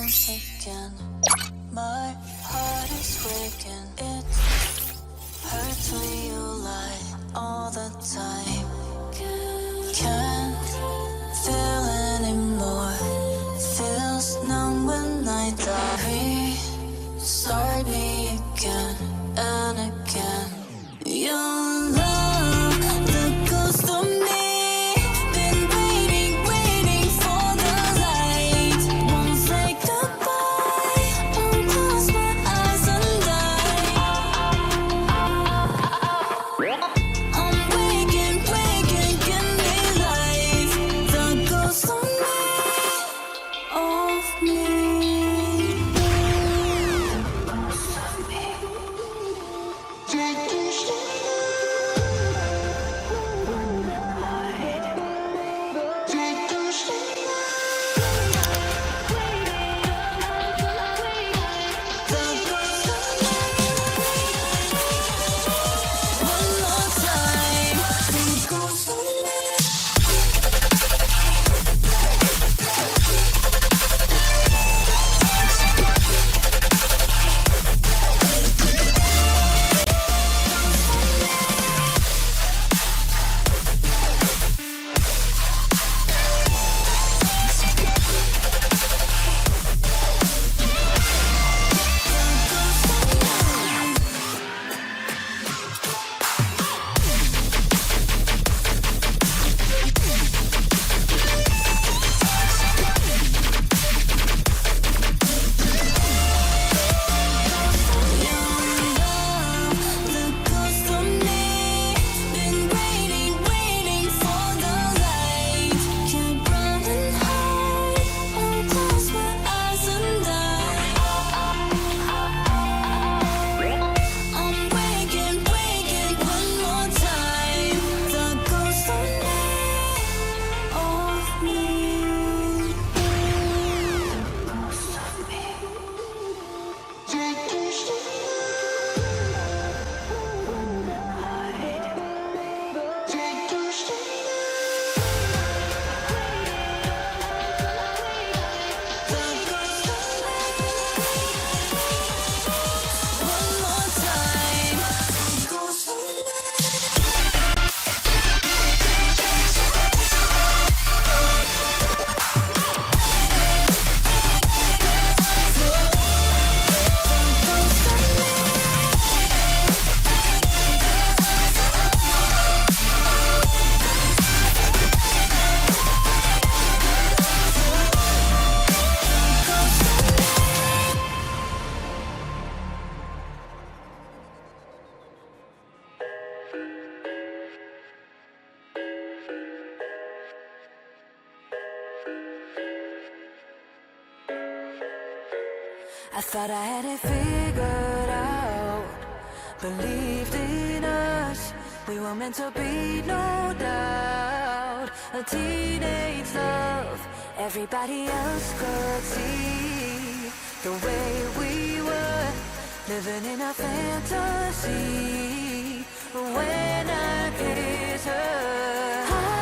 once again. My heart is breaking. It hurts when you lie all the time. Can't feel anymore. Feels numb when I die. Restart me again and again. Your love, the ghost of me. Been waiting, waiting for the light. Won't say goodbye. Won't close my eyes and die. I'm waking, waking, give me life. The ghost of me, of me. I thought I had it figured out. Believed in us, we were meant to be, no doubt. A teenage love, everybody else could see the way we were, living in a fantasy. When I kiss her,